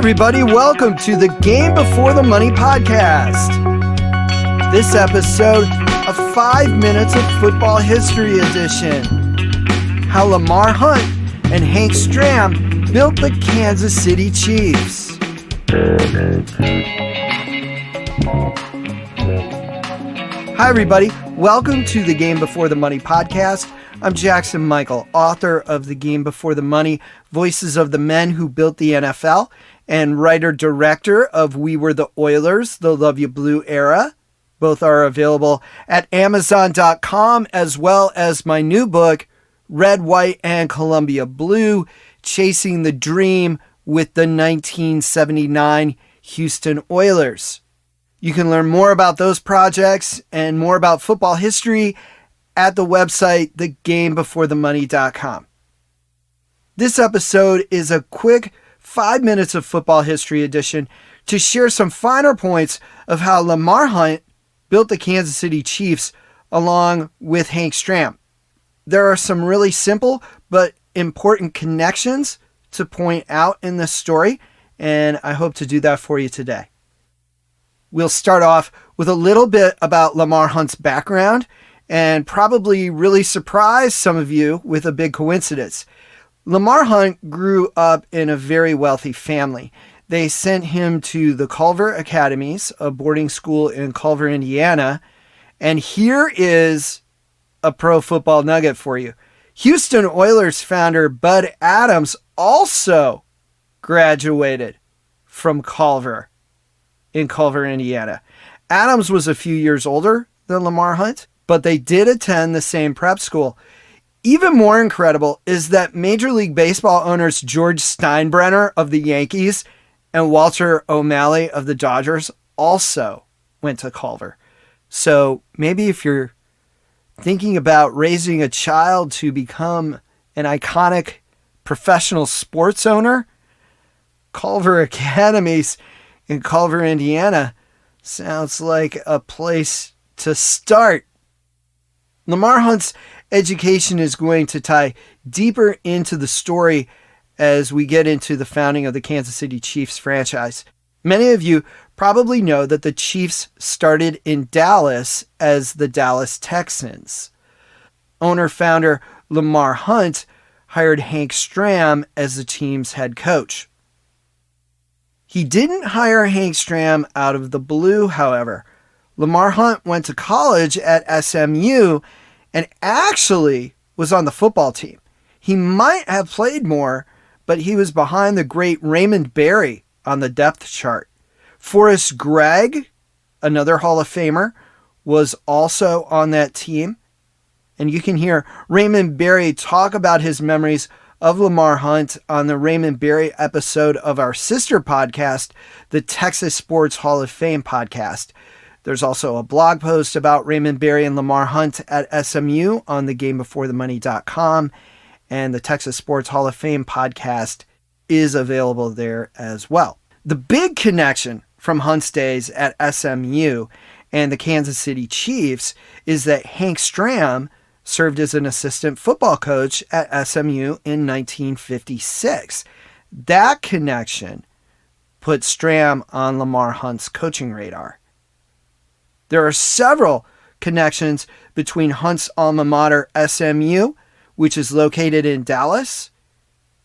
everybody. Welcome to the Game Before the Money podcast. This episode, a 5 minutes of football history edition. How Lamar Hunt and Hank Stram built the Kansas City Chiefs. Hi, everybody. Welcome to the Game Before the Money podcast. I'm Jackson Michael, author of The Game Before the Money, Voices of the Men Who Built the NFL, and writer-director of We Were the Oilers, The Love You Blue Era. Both are available at Amazon.com, as well as my new book, Red, White, and Columbia Blue, Chasing the Dream with the 1979 Houston Oilers. You can learn more about those projects and more about football history at the website, thegamebeforethemoney.com. This episode is a quick 5 minutes of football history edition to share some finer points of how Lamar Hunt built the Kansas City Chiefs along with Hank Stram. There are some really simple but important connections to point out in this story, and I hope to do that for you today. We'll start off with a little bit about Lamar Hunt's background and probably really surprise some of you with a big coincidence. Lamar Hunt grew up in a very wealthy family. They sent him to the Culver Academies, a boarding school in Culver, Indiana. And here is a pro football nugget for you. Houston Oilers founder Bud Adams also graduated from Culver in Culver, Indiana. Adams was a few years older than Lamar Hunt, but they did attend the same prep school. Even more incredible is that Major League Baseball owners George Steinbrenner of the Yankees and Walter O'Malley of the Dodgers also went to Culver. So maybe if you're thinking about raising a child to become an iconic professional sports owner, Culver Academies in Culver, Indiana sounds like a place to start. Lamar Hunt's education is going to tie deeper into the story as we get into the founding of the Kansas City Chiefs franchise. Many of you probably know that the Chiefs started in Dallas as the Dallas Texans. Owner-founder Lamar Hunt hired Hank Stram as the team's head coach. He didn't hire Hank Stram out of the blue, however. Lamar Hunt went to college at SMU and actually was on the football team. He might have played more, but he was behind the great Raymond Berry on the depth chart. Forrest Gregg, another Hall of Famer, was also on that team. And you can hear Raymond Berry talk about his memories of Lamar Hunt on the Raymond Berry episode of our sister podcast, the Texas Sports Hall of Fame podcast. There's also a blog post about Raymond Berry and Lamar Hunt at SMU on thegamebeforethemoney.com, and the Texas Sports Hall of Fame podcast is available there as well. The big connection from Hunt's days at SMU and the Kansas City Chiefs is that Hank Stram served as an assistant football coach at SMU in 1956. That connection put Stram on Lamar Hunt's coaching radar. There are several connections between Hunt's alma mater, SMU, which is located in Dallas,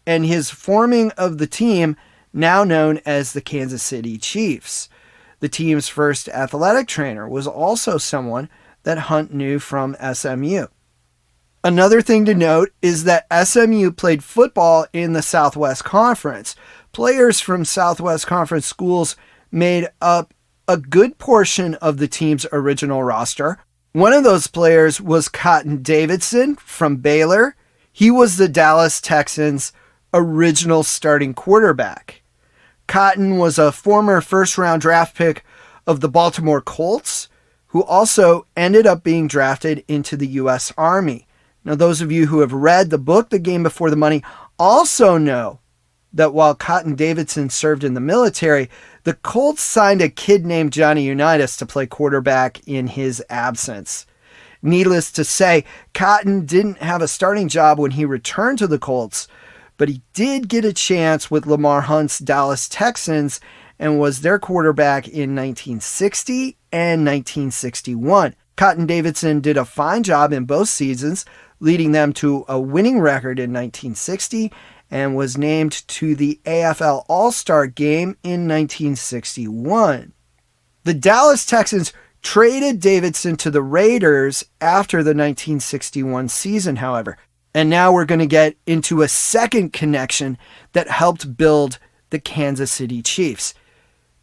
and his forming of the team now known as the Kansas City Chiefs. The team's first athletic trainer was also someone that Hunt knew from SMU. Another thing to note is that SMU played football in the Southwest Conference. Players from Southwest Conference schools made up a good portion of the team's original roster. One of those players was Cotton Davidson from Baylor. He was the Dallas Texans' original starting quarterback. Cotton was a former first-round draft pick of the Baltimore Colts, who also ended up being drafted into the U.S. Army. Now, those of you who have read the book, The Game Before the Money, also know that while Cotton Davidson served in the military, the Colts signed a kid named Johnny Unitas to play quarterback in his absence. Needless to say, Cotton didn't have a starting job when he returned to the Colts, but he did get a chance with Lamar Hunt's Dallas Texans and was their quarterback in 1960 and 1961. Cotton Davidson did a fine job in both seasons, leading them to a winning record in 1960 and was named to the AFL All-Star Game in 1961. The Dallas Texans traded Davidson to the Raiders after the 1961 season, however. And now we're going to get into a second connection that helped build the Kansas City Chiefs.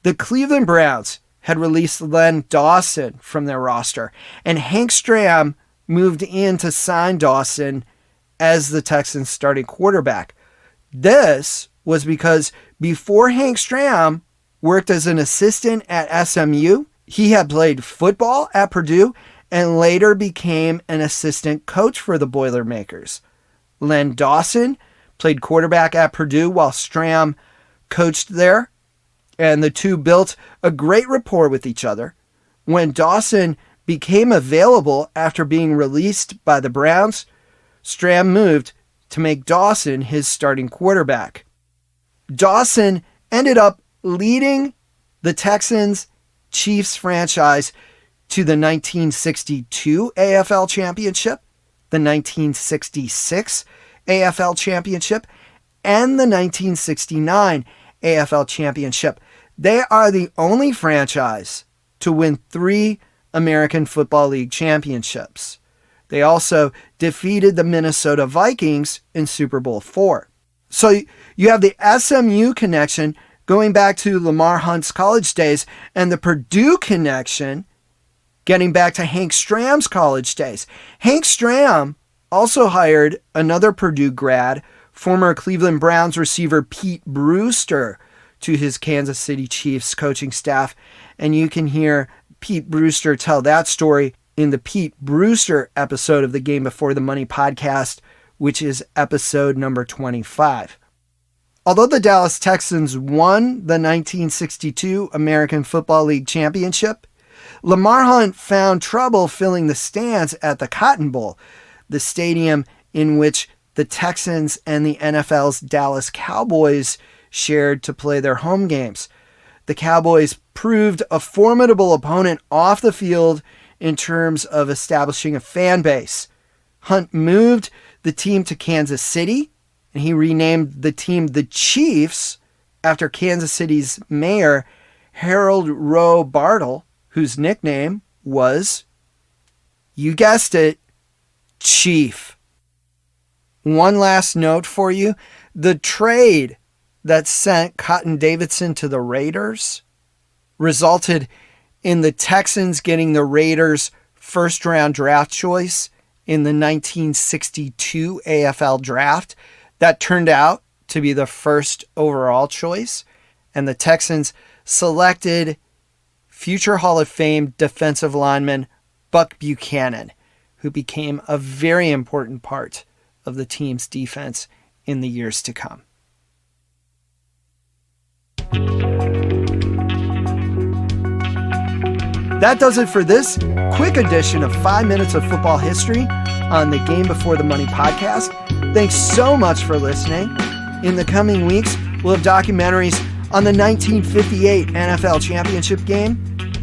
The Cleveland Browns had released Len Dawson from their roster, and Hank Stram moved in to sign Dawson as the Texans' starting quarterback. This was because before Hank Stram worked as an assistant at SMU, he had played football at Purdue and later became an assistant coach for the Boilermakers. Len Dawson played quarterback at Purdue while Stram coached there, and the two built a great rapport with each other. When Dawson became available after being released by the Browns, Stram moved to make Dawson his starting quarterback. Dawson ended up leading the Texans Chiefs franchise to the 1962 AFL Championship, the 1966 AFL Championship, and the 1969 AFL Championship. They are the only franchise to win 3 American Football League championships. They also defeated the Minnesota Vikings in Super Bowl IV. So you have the SMU connection going back to Lamar Hunt's college days, and the Purdue connection getting back to Hank Stram's college days. Hank Stram also hired another Purdue grad, former Cleveland Browns receiver Pete Brewster, to his Kansas City Chiefs coaching staff, and you can hear Pete Brewster tell that story in the Pete Brewster episode of the Game Before the Money podcast, which is episode number 25. Although the Dallas Texans won the 1962 American Football League Championship, Lamar Hunt found trouble filling the stands at the Cotton Bowl, the stadium in which the Texans and the NFL's Dallas Cowboys shared to play their home games. The Cowboys proved a formidable opponent off the field in terms of establishing a fan base. Hunt moved the team to Kansas City, and he renamed the team the Chiefs after Kansas City's mayor, Harold Roe Bartle, whose nickname was, you guessed it, Chief. One last note for you. The trade that sent Cotton Davidson to the Raiders resulted in the Texans getting the Raiders' first-round draft choice in the 1962 AFL draft. That turned out to be the first overall choice, and the Texans selected future Hall of Fame defensive lineman Buck Buchanan, who became a very important part of the team's defense in the years to come. That does it for this quick edition of 5 Minutes of Football History on the Game Before the Money podcast. Thanks so much for listening. In the coming weeks, we'll have documentaries on the 1958 NFL Championship game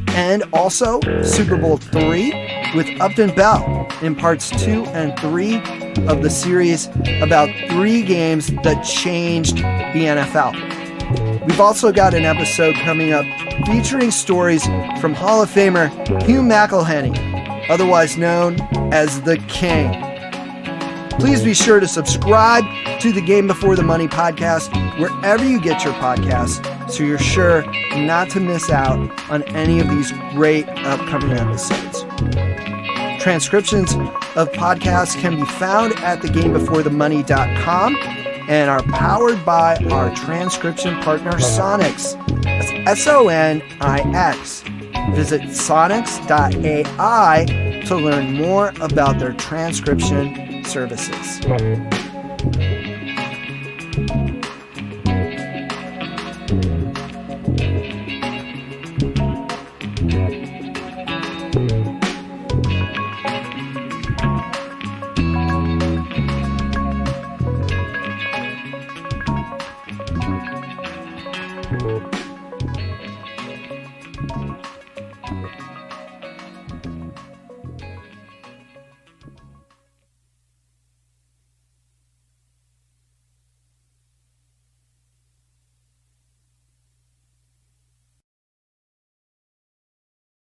and also Super Bowl III with Upton Bell in parts 2 and 3 of the series about 3 games that changed the NFL. We've also got an episode coming up featuring stories from Hall of Famer Hugh McElhenney, otherwise known as The King. Please be sure to subscribe to the Game Before the Money podcast wherever you get your podcasts, so you're sure not to miss out on any of these great upcoming episodes. Transcriptions of podcasts can be found at thegamebeforethemoney.com and are powered by our transcription partner, Sonix. That's Sonix. Visit sonix.ai to learn more about their transcription services.